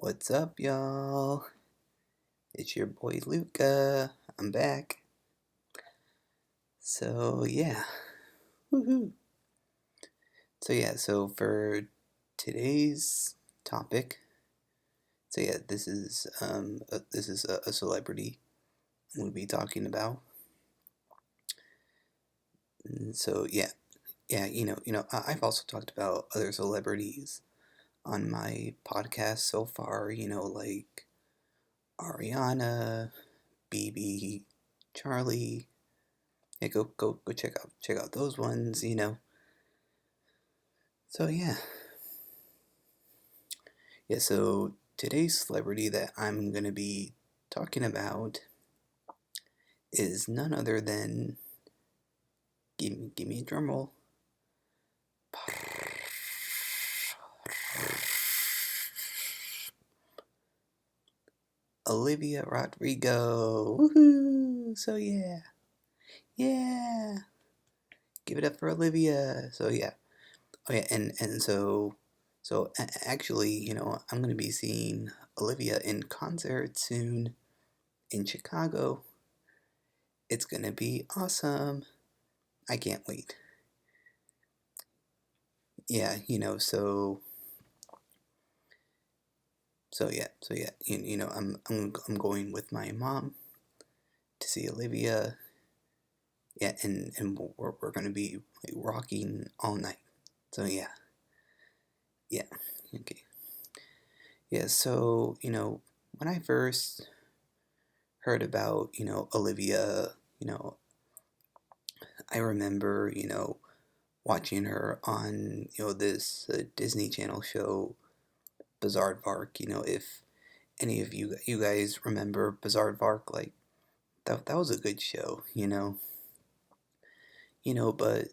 What's up, y'all? It's your boy LUCA. I'm back. So, yeah. Woohoo. So for today's topic, this is a celebrity I'm going to be talking about. I've also talked about other celebrities on my podcast so far, like Ariana, BB, Charlie. Yeah, go check out those ones. So so today's celebrity that I'm gonna be talking about is none other than give me a drum roll. Olivia Rodrigo. Woohoo! So yeah, give it up for Olivia. So yeah, oh yeah, actually, I'm gonna be seeing Olivia in concert soon in Chicago. It's gonna be awesome. I can't wait. Yeah, I'm going with my mom to see Olivia. Yeah, and we're gonna be like rocking all night. So yeah, okay. Yeah, so when I first heard about Olivia, I remember watching her on this Disney Channel show, Bizarre Vark. If any of you guys remember Bizarre Vark, like that was a good show. But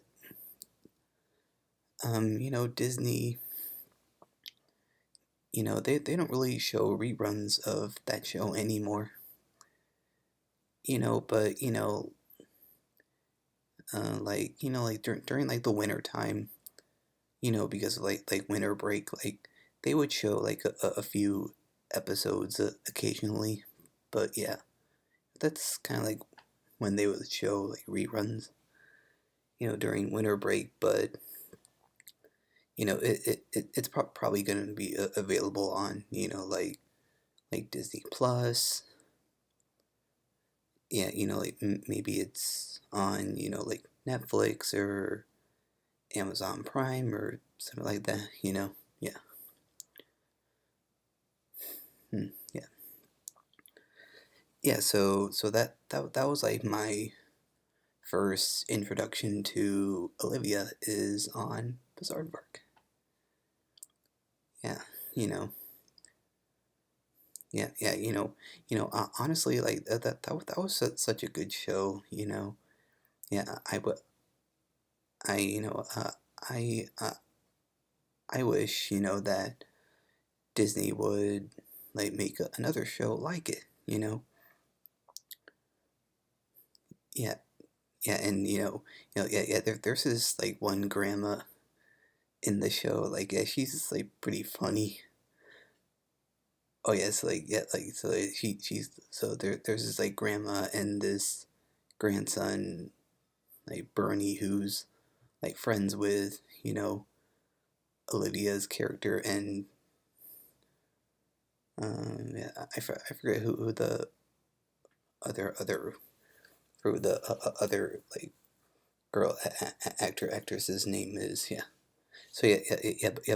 Disney, they don't really show reruns of that show anymore. But like during like the winter time, because of like winter break, like they would show like a few episodes occasionally. But yeah, that's kind of like when they would show like reruns, during winter break. But it's probably going to be available on like Disney Plus. Yeah, like maybe it's on like Netflix or Amazon Prime or something like that. Yeah. Yeah. Yeah, so that was like my first introduction to Olivia is on Bizarre Park. Yeah, you know, yeah, honestly, like that was such a good show. Yeah, I, you know, I wish that Disney would like make another show like it. Yeah, yeah, and yeah. There's this like one grandma in the show. Like, yeah, she's just, like pretty funny. Oh yeah, so like yeah, like so she's so there's this like grandma and this grandson, like Bernie, who's like friends with Olivia's character, and yeah, I forget who the other who the other like girl actress's name is. Yeah, so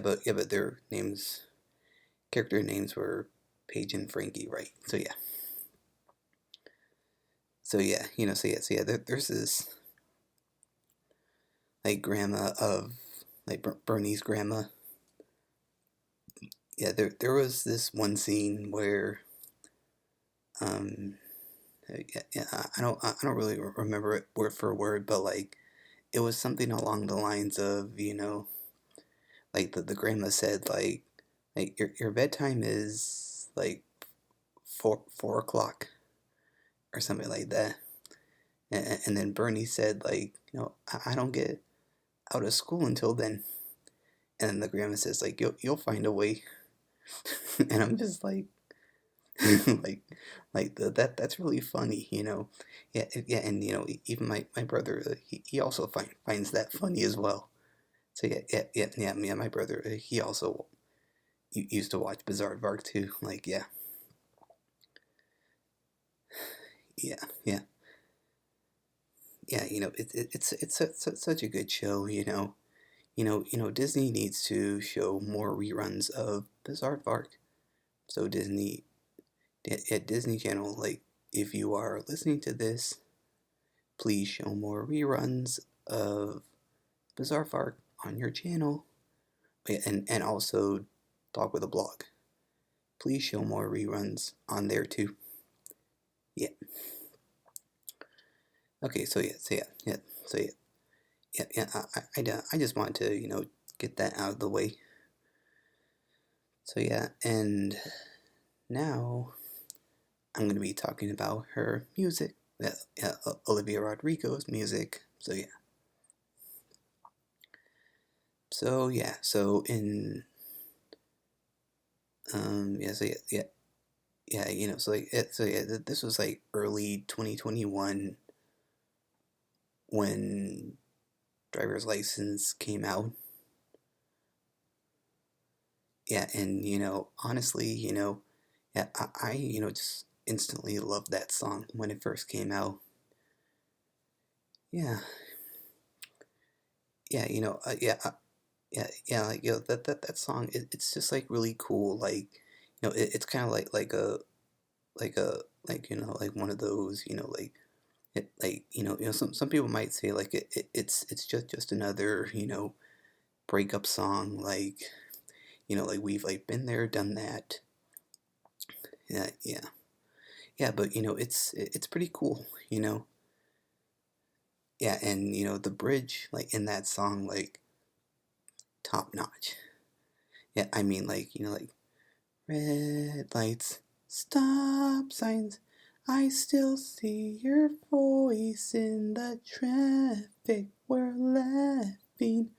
but their names, character names were Paige and Frankie, right? So yeah, there's this like grandma of like Bernie's grandma. Yeah, there was this one scene where um yeah, I don't really remember it word for word, but like it was something along the lines of like the grandma said like your bedtime is like four o'clock or something like that, and then Bernie said like I don't get out of school until then, and then the grandma says like you'll find a way. And I'm just like, like, that's really funny, you know. Yeah, yeah, and you know, even my brother, he also finds that funny as well. So yeah. My brother, he also used to watch Bizarre Vark too. Like, yeah, yeah, yeah. You know, such a good show. Disney needs to show more reruns of Bizarre Vark. So Disney, at Disney Channel, like, if you are listening to this, please show more reruns of Bizarre Vark on your channel. Yeah, and also Talk with a Blog. Please show more reruns on there too. Yeah. Okay. So I just want to get that out of the way. So yeah, and now I'm gonna be talking about her music. Olivia Rodrigo's music. So yeah. So yeah. So in yeah. So yeah. So like this was like early 2021 when driver's license came out. Yeah, and honestly, yeah, I just instantly loved that song when it first came out. Yeah, yeah, like that song. It's just like really cool. Like, it's kind of like a like one of those like some people might say like it's just another breakup song, like like we've like been there, done that. Yeah, yeah, but it's pretty cool, yeah, and the bridge like in that song, like, top notch. Yeah, I mean, like, like, red lights, stop signs, I still see your voice in the traffic, we're laughing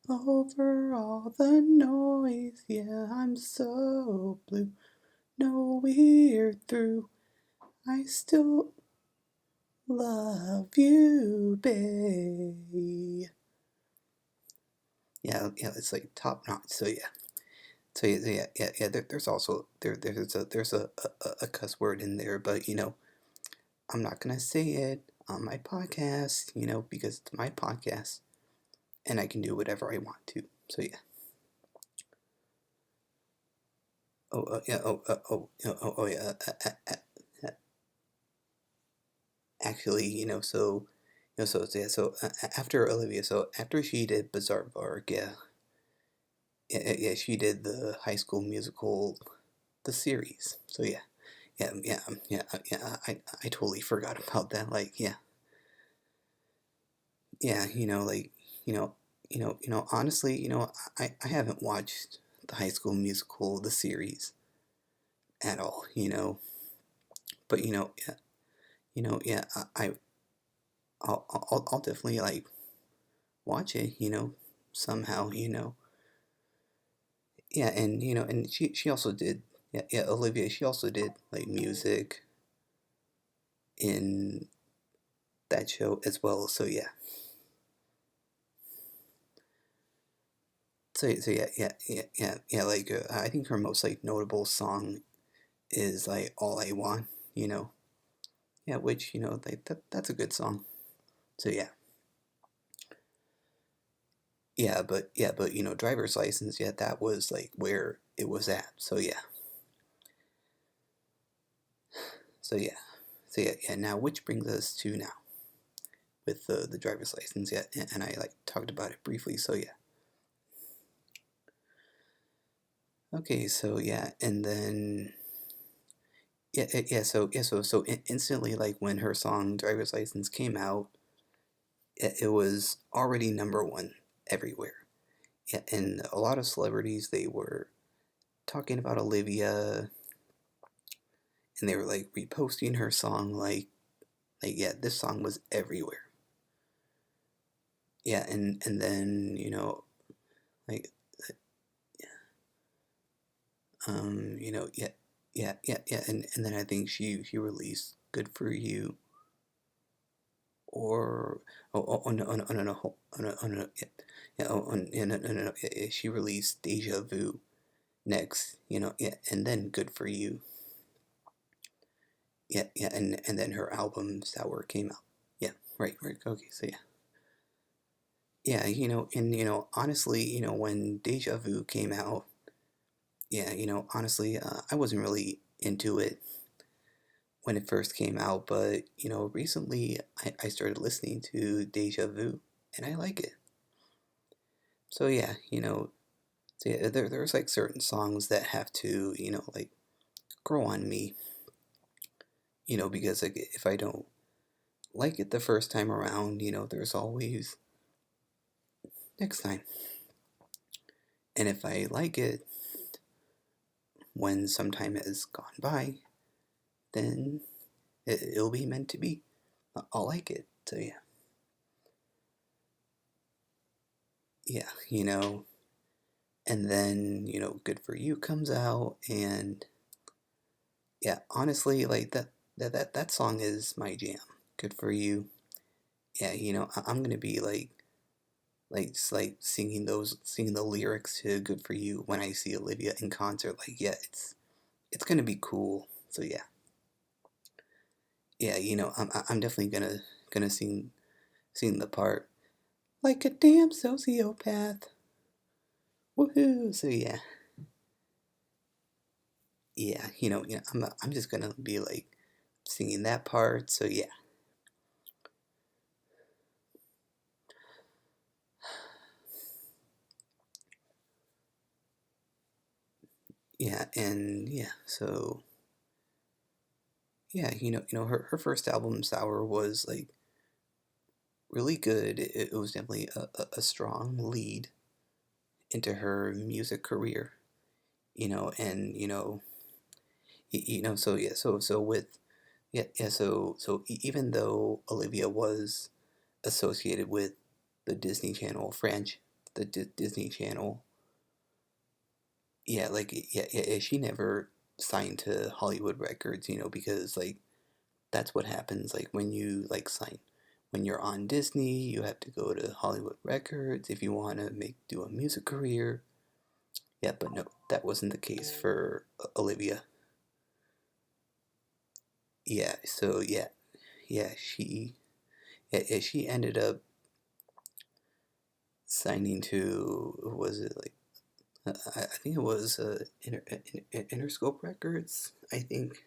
over all the noise. Yeah, I'm so blue, no, we're through, I still love you, babe. Yeah, yeah, it's like top notch. So yeah, there's also there's a cuss word in there, but I'm not gonna say it on my podcast, because it's my podcast, and I can do whatever I want to. So yeah. Yeah. Yeah. Actually, after Olivia, so after she did Bizarre Varg, yeah, she did the High School Musical, the series. So yeah, I totally forgot about that. Like, yeah, honestly, I haven't watched the High School Musical, the series, at all. But yeah, yeah, I'll definitely like watch it. Somehow. Yeah, and and she also did. Yeah, Olivia. She also did like music in that show as well. So yeah. So like, I think her most like notable song is like "All I Want," you know. Yeah, which like that's a good song. So yeah, but driver's license. Yeah, that was like where it was at. So yeah, so yeah, yeah. Now, which brings us to now with the driver's license. Yeah, and I like talked about it briefly. So yeah. Okay, so yeah, and then instantly, like when her song "Driver's License" came out, it was already number one everywhere. Yeah, and a lot of celebrities, they were talking about Olivia, and they were like reposting her song, like yeah, this song was everywhere. Yeah, and then like Yeah, yeah, and then I think she released "Good for You," or oh no oh no oh no no oh no yeah yeah yeah no yeah, yeah, she released "Deja Vu" next, yeah, and then "Good for You," yeah, and then her album "Sour" came out. Yeah, right, okay, so yeah, and honestly, when "Deja Vu" came out, yeah, honestly, I wasn't really into it when it first came out, but recently I started listening to Deja Vu and I like it. So yeah, there's like certain songs that have to, like grow on me, because like if I don't like it the first time around, there's always next time. And if I like it when some time has gone by, then it'll be meant to be. I'll like it. So yeah, and then Good for You comes out, and yeah, honestly, like that song is my jam. Good for You. Yeah, I'm gonna be like singing the lyrics to Good for You when I see Olivia in concert. Like, yeah, it's gonna be cool. So yeah, I'm definitely gonna sing the part like a damn sociopath. Woohoo! So yeah, I'm just gonna be like singing that part. So yeah, and yeah, so yeah, her first album, Sour, was like really good. It was definitely a strong lead into her music career, and so yeah, so with yeah, so even though Olivia was associated with the Disney Channel French, the Disney Channel, yeah, like yeah, she never signed to Hollywood Records, because like that's what happens like when you like sign when you're on Disney, you have to go to Hollywood Records if you want to make do a music career. Yeah, but no, that wasn't the case for Olivia. Yeah, so yeah, she ended up signing to, was it like I think it was Interscope Records. I think.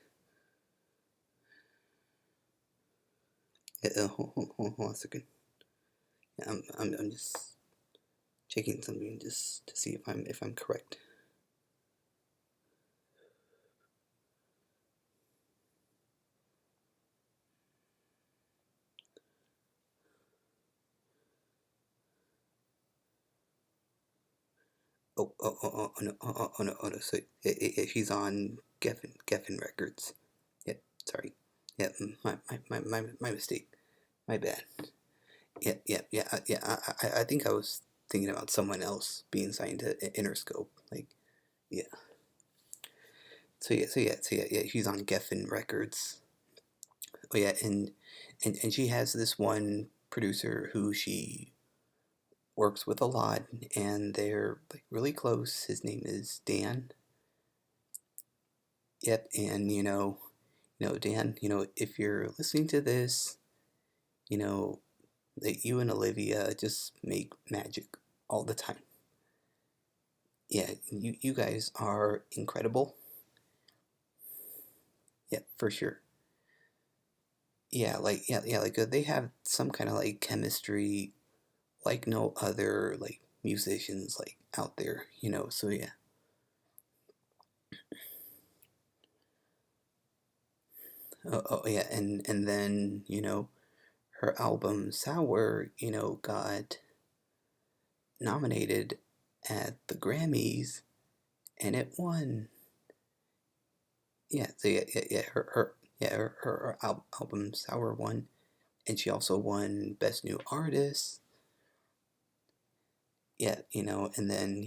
Hold on a second. Yeah, I'm just checking something just to see if I'm correct. Oh no, oh no. So she's on Geffen Records. Yep, sorry. Yeah, my mistake. My bad. I think I was thinking about someone else being signed to Interscope. Like, yeah. So yeah. She's on Geffen Records. Oh yeah, and she has this one producer who she works with a lot, and they're like really close. His name is Dan. Yep, and Dan, if you're listening to this, you know that you and Olivia just make magic all the time. Yeah, you guys are incredible. Yeah, for sure. Yeah, like they have some kind of like chemistry like no other like musicians like out there. So yeah. Oh yeah, and then her album Sour, got nominated at the Grammys and it won. Yeah, so yeah, her album Sour won, and she also won Best New Artist. Yeah, and then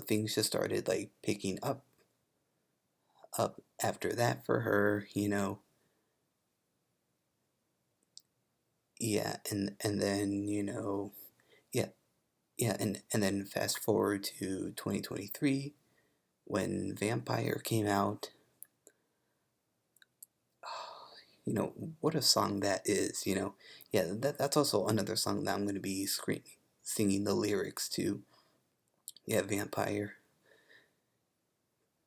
things just started like picking up after that for her, yeah, and then, yeah, yeah, and then fast forward to 2023 when Vampire came out. What a song that is, Yeah, that's also another song that I'm going to be singing the lyrics to. Yeah, Vampire.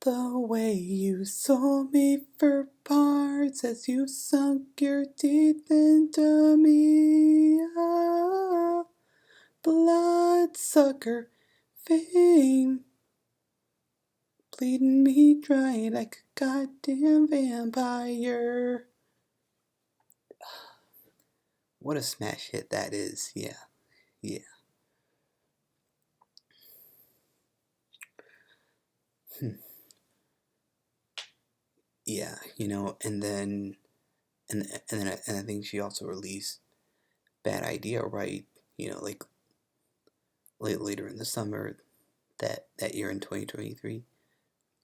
The way you sold me for parts as you sunk your teeth into me. Ah, bloodsucker, fame, bleeding me dry like a goddamn vampire. What a smash hit that is. Yeah, yeah. Hmm. Yeah, and I think she also released Bad Idea, right? Like later in the summer that year in 2023.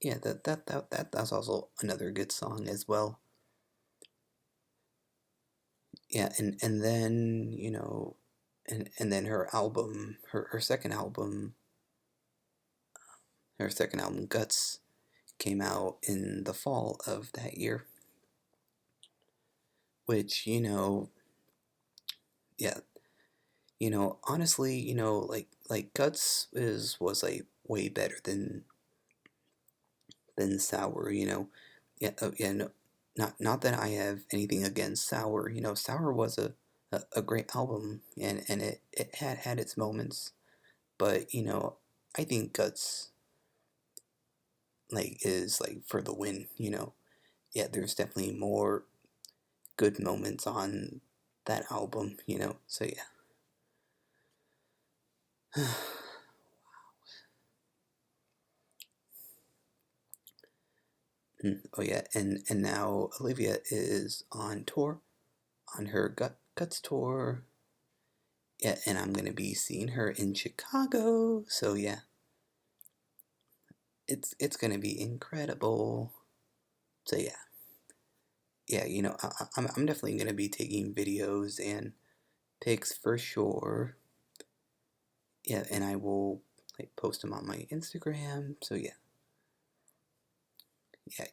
Yeah, that's also another good song as well. Yeah, and then and then her second album Guts came out in the fall of that year, which yeah, honestly, like Guts is was like way better than Sour, Yeah, yeah, no, not that I have anything against Sour. Sour was a great album, and it had its moments, but I think Guts like is like for the win. Yeah, there's definitely more good moments on that album. So yeah. Oh yeah, and now Olivia is on tour, on her Guts tour. Yeah, and I'm gonna be seeing her in Chicago. So yeah, it's gonna be incredible. So yeah, yeah, I'm definitely gonna be taking videos and pics for sure. Yeah, and I will like post them on my Instagram. So yeah, yeah,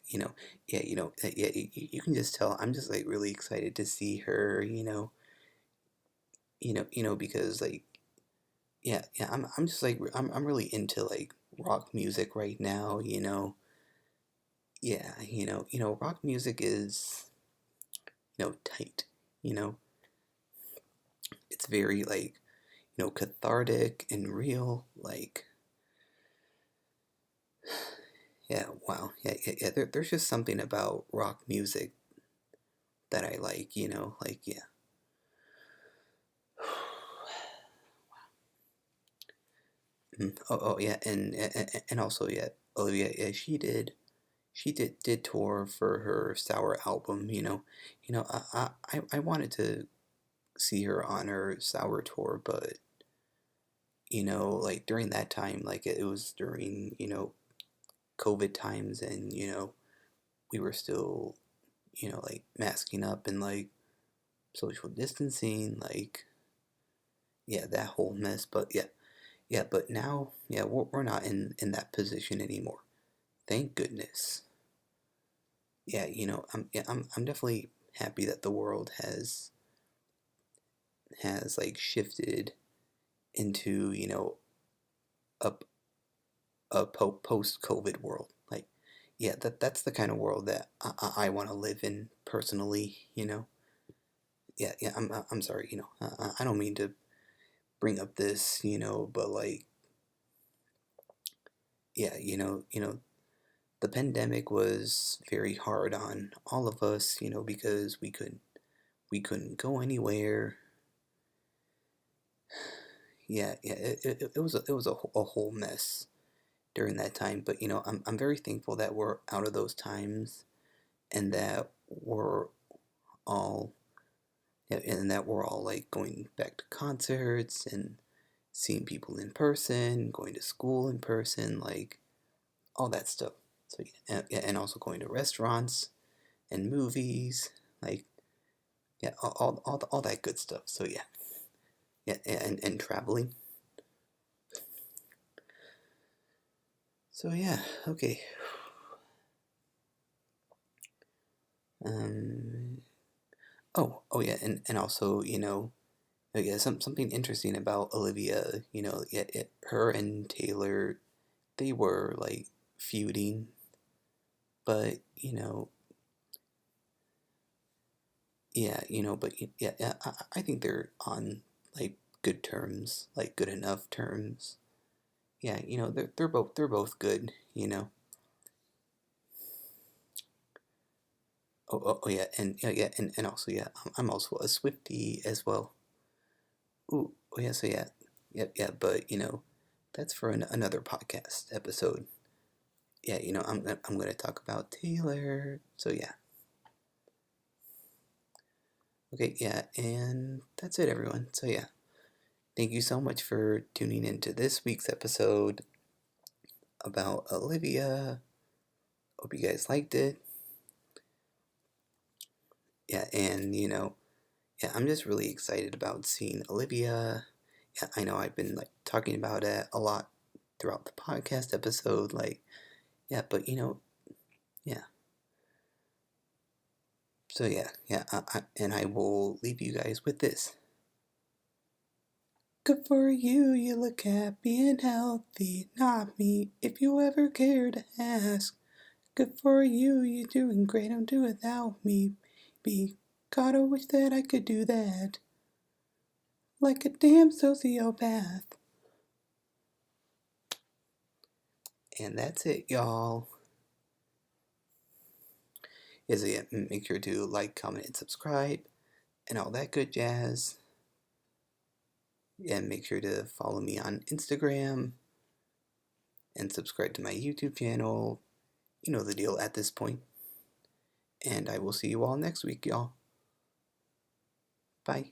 yeah, you can just tell I'm just like really excited to see her. Because like yeah, I'm just like I'm really into like rock music right now. Yeah, rock music is tight. You know, it's very like cathartic and real. Like yeah, wow, yeah. There's just something about rock music that I like. Like yeah. Oh yeah, and also yeah, Olivia, yeah, she did tour for her Sour album. I wanted to see her on her Sour tour, but like during that time, like it was during COVID times, and we were still like masking up and like social distancing, like yeah, that whole mess. But yeah, yeah, but now yeah, we're not in that position anymore. Thank goodness. Yeah, I'm definitely happy that the world has like shifted into a post COVID world. Like, yeah, that's the kind of world that I want to live in personally. Yeah, yeah. I'm sorry. I don't mean to bring up this. But like, yeah, the pandemic was very hard on all of us. Because we couldn't go anywhere. Yeah, yeah. It was a whole mess during that time. But I'm very thankful that we're out of those times, and that we're all yeah, and that we're all like going back to concerts and seeing people in person, going to school in person, like all that stuff. So yeah, and also going to restaurants and movies, like yeah, all that good stuff. So yeah, and traveling. So yeah, okay. Um. Oh yeah, and also yeah, something interesting about Olivia. Yeah, her and Taylor, they were like feuding, but yeah, but yeah, I think they're on like good terms, like good enough terms. Yeah, they're both good. Oh yeah, and also yeah, I'm also a Swiftie as well. Ooh, oh yeah, so yeah, yep, yeah, but that's for another podcast episode. Yeah, I'm gonna talk about Taylor. So yeah, okay, yeah, and that's it, everyone. So yeah, thank you so much for tuning into this week's episode about Olivia. Hope you guys liked it. Yeah, and yeah, I'm just really excited about seeing Olivia. Yeah, I know I've been like talking about it a lot throughout the podcast episode, like yeah, but yeah. So yeah, and I will leave you guys with this. Good for you, you look happy and healthy, not me, if you ever care to ask. Good for you, you're doing great, don't do without me. Be God, I wish that I could do that. Like a damn sociopath. And that's it, y'all. Is it? Make sure to like, comment, and subscribe, and all that good jazz. And make sure to follow me on Instagram and subscribe to my YouTube channel. You know the deal at this point. And I will see you all next week, y'all. Bye.